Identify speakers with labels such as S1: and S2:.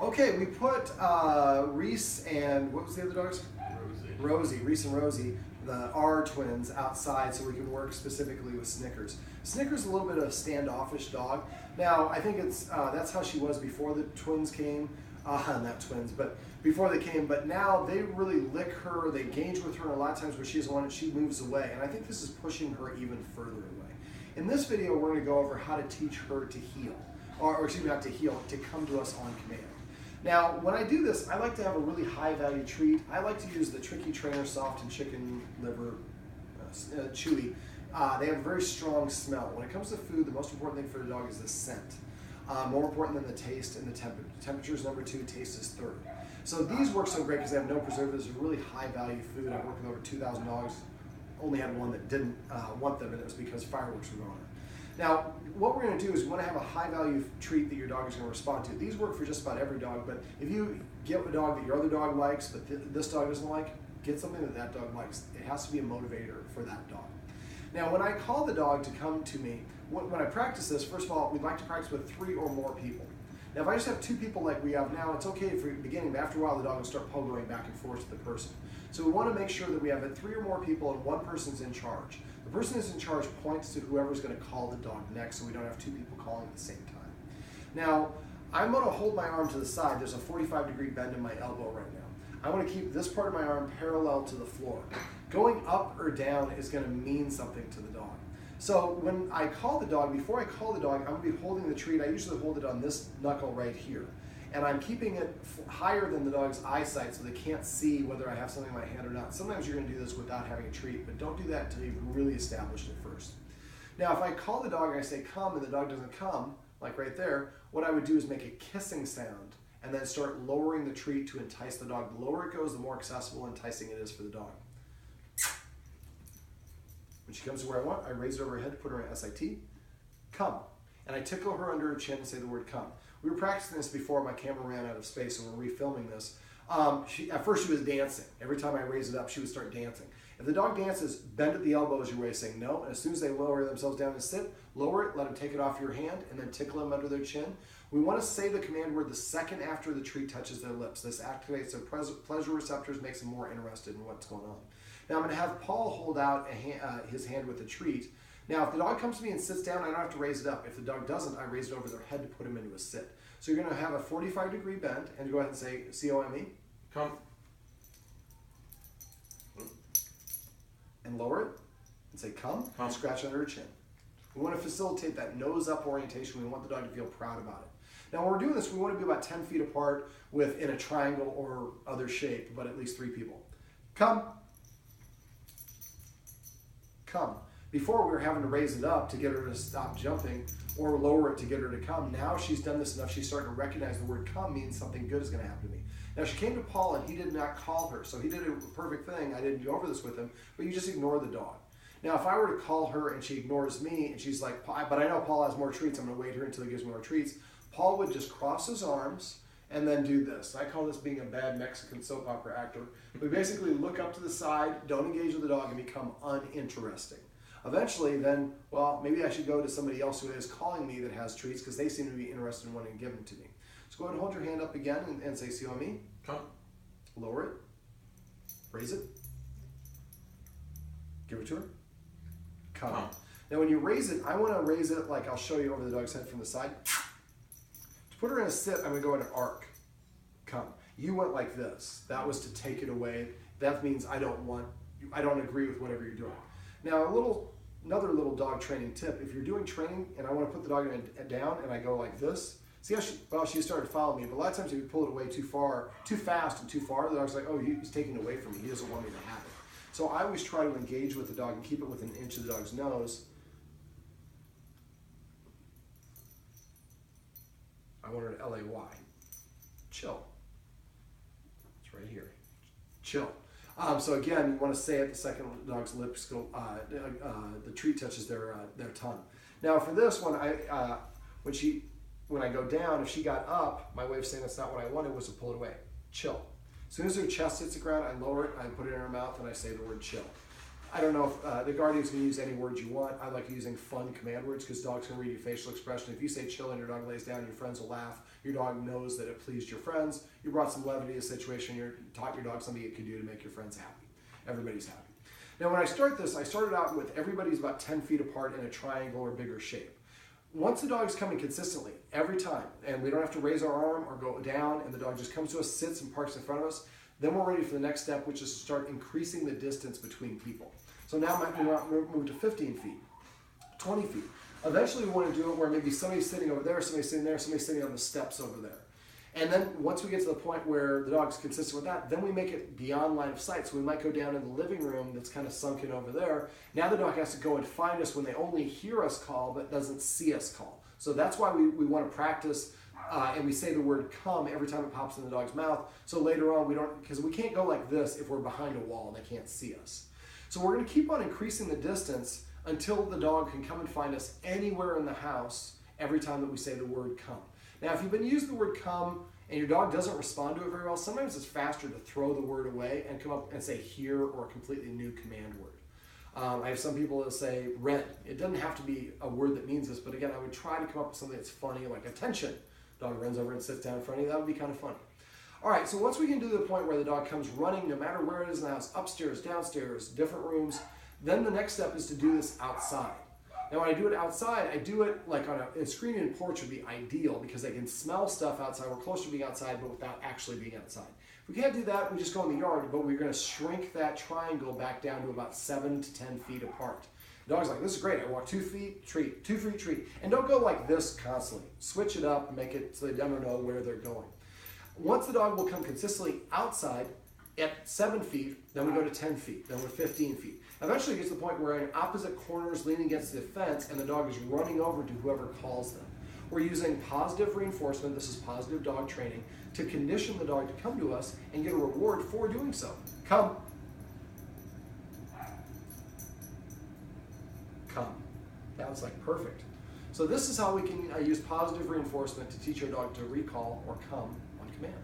S1: Okay, we put Reece and what was the other dogs? Rosie, Reece and Rosie, the R twins, outside so we can work specifically with Snickers. Snickers is a little bit of a standoffish dog. Now, I think it's that's how she was before the twins came. Not twins, but before they came. But now they really lick her, they engage with her, and a lot of times when she doesn't want it, she moves away. And I think this is pushing her even further away. In this video, we're going to go over how to teach her to heel, or excuse me, not to heel, to come to us on command. Now, when I do this, I like to have a really high value treat. I like to use the Tricky Trainer Soft and Chicken Liver Chewy. They have a very strong smell. When it comes to food, the most important thing for the dog is the scent. More important than the taste and the temperature. Temperature is number 2, taste is 3rd. So these work so great because they have no preservatives. They're really high value food. I worked with over 2,000 dogs. Only had one that didn't want them, and it was because fireworks were going on. Now, what we're going to do is we want to have a high-value treat that your dog is going to respond to. These work for just about every dog, but if you get a dog that your other dog likes, but this dog doesn't like, get something that that dog likes. It has to be a motivator for that dog. Now, when I call the dog to come to me, when I practice this, first of all, we'd like to practice with 3 or more people. Now, if I just have 2 people like we have now, it's okay for the beginning, but after a while, the dog will start pogoing back and forth to the person. So we want to make sure that we have 3 or more people and one person's in charge. The person who's in charge points to whoever's going to call the dog next, so we don't have 2 people calling at the same time. Now, I'm going to hold my arm to the side. There's a 45-degree bend in my elbow right now. I want to keep this part of my arm parallel to the floor. Going up or down is going to mean something to the dog. So when I call the dog, before I call the dog, I'm going to be holding the treat. I usually hold it on this knuckle right here. And I'm keeping it higher than the dog's eyesight so they can't see whether I have something in my hand or not. Sometimes you're going to do this without having a treat, but don't do that until you've really established it first. Now, if I call the dog and I say come and the dog doesn't come, like right there, what I would do is make a kissing sound and then start lowering the treat to entice the dog. The lower it goes, the more accessible and enticing it is for the dog. When she comes to where I want, I raise it over her head, put her in SIT, come. And I tickle her under her chin and say the word come. We were practicing this before my camera ran out of space, and we're refilming this. At first she was dancing. Every time I raise it up, she would start dancing. If the dog dances, bend at the elbow as your way of saying no, and as soon as they lower themselves down to sit, lower it, let them take it off your hand, and then tickle them under their chin. We want to say the command word the second after the treat touches their lips. This activates their pleasure receptors, makes them more interested in what's going on. Now I'm going to have Paul hold out his hand with the treat. Now, if the dog comes to me and sits down, I don't have to raise it up. If the dog doesn't, I raise it over their head to put him into a sit. So you're going to have a 45-degree bend, and go ahead and say, C-O-M-E.
S2: Come.
S1: And lower it, and say, come, and scratch under her chin. We want to facilitate that nose-up orientation. We want the dog to feel proud about it. Now, when we're doing this, we want to be about 10 feet apart in a triangle or other shape, but at least 3 people. Come. Come. Before, we were having to raise it up to get her to stop jumping or lower it to get her to come. Now she's done this enough, she's starting to recognize the word come means something good is going to happen to me. Now she came to Paul and he did not call her, so he did a perfect thing. I didn't go over this with him, but you just ignore the dog. Now if I were to call her and she ignores me and she's like, but I know Paul has more treats, I'm going to wait here until he gives me more treats, Paul would just cross his arms and then do this. I call this being a bad Mexican soap opera actor. We basically look up to the side, don't engage with the dog, and become uninteresting. Eventually, then, well, maybe I should go to somebody else who is calling me that has treats because they seem to be interested in wanting to give them to me. So go ahead and hold your hand up again and say, C-O-M-E.
S2: Come.
S1: Lower it. Raise it. Give it to her. Come. Now, when you raise it, I want to raise it like I'll show you over the dog's head from the side. To put her in a sit, I'm going to go in an arc. Come. You went like this. That was to take it away. That means I don't agree with whatever you're doing. Now, another little dog training tip, if you're doing training and I want to put the dog down and I go like this, see how she started following me, but a lot of times if you pull it away too fast and too far, the dog's like, oh, he's taking it away from me, he doesn't want me to have it. So I always try to engage with the dog and keep it within an inch of the dog's nose. I want her to L-A-Y. Chill. It's right here. Chill. So again, you want to say it the second the dog's lips go, the treat touches their tongue. Now for this one, when I go down, if she got up, my way of saying that's not what I wanted was to pull it away. Chill. As soon as her chest hits the ground, I lower it, I put it in her mouth, and I say the word chill. I don't know if the guardians can use any words you want. I like using fun command words because dogs can read your facial expression. If you say chill and your dog lays down, your friends will laugh. Your dog knows that it pleased your friends. You brought some levity to the situation. You taught your dog something it can do to make your friends happy. Everybody's happy. Now when I start this, I started out with everybody's about 10 feet apart in a triangle or bigger shape. Once the dog's coming consistently, every time, and we don't have to raise our arm or go down, and the dog just comes to us, sits and parks in front of us, then we're ready for the next step, which is to start increasing the distance between people. So now we want to move to 15 feet, 20 feet. Eventually we want to do it where maybe somebody's sitting over there, somebody's sitting there, somebody's sitting on the steps over there. And then once we get to the point where the dog's consistent with that, then we make it beyond line of sight. So we might go down in the living room that's kind of sunken over there. Now the dog has to go and find us when they only hear us call but doesn't see us call. So that's why we want to practice and we say the word come every time it pops in the dog's mouth. So later on because we can't go like this if we're behind a wall and they can't see us. So we're going to keep on increasing the distance until the dog can come and find us anywhere in the house every time that we say the word come. Now, if you've been using the word come and your dog doesn't respond to it very well, sometimes it's faster to throw the word away and come up and say here or a completely new command word. I have some people that say red. It doesn't have to be a word that means this, but again, I would try to come up with something that's funny, like attention. Dog runs over and sits down in front of you. That would be kind of funny. All right, so once we can do the point where the dog comes running, no matter where it is in the house, upstairs, downstairs, different rooms, then the next step is to do this outside. Now when I do it outside, I do it like on a screening and porch would be ideal because they can smell stuff outside. We're closer to being outside, but without actually being outside. If we can't do that, we just go in the yard, but we're going to shrink that triangle back down to about 7 to 10 feet apart. The dog's like, this is great. I walk 2 feet, treat, 2 feet, treat. And don't go like this constantly. Switch it up and make it so they don't know where they're going. Once the dog will come consistently outside at 7 feet, then we go to 10 feet, then we're 15 feet. Eventually it gets to the point where we're in opposite corners leaning against the fence and the dog is running over to whoever calls them. We're using positive reinforcement, this is positive dog training, to condition the dog to come to us and get a reward for doing so. Come. Come. That was like perfect. So this is how we can use positive reinforcement to teach our dog to recall or come on command.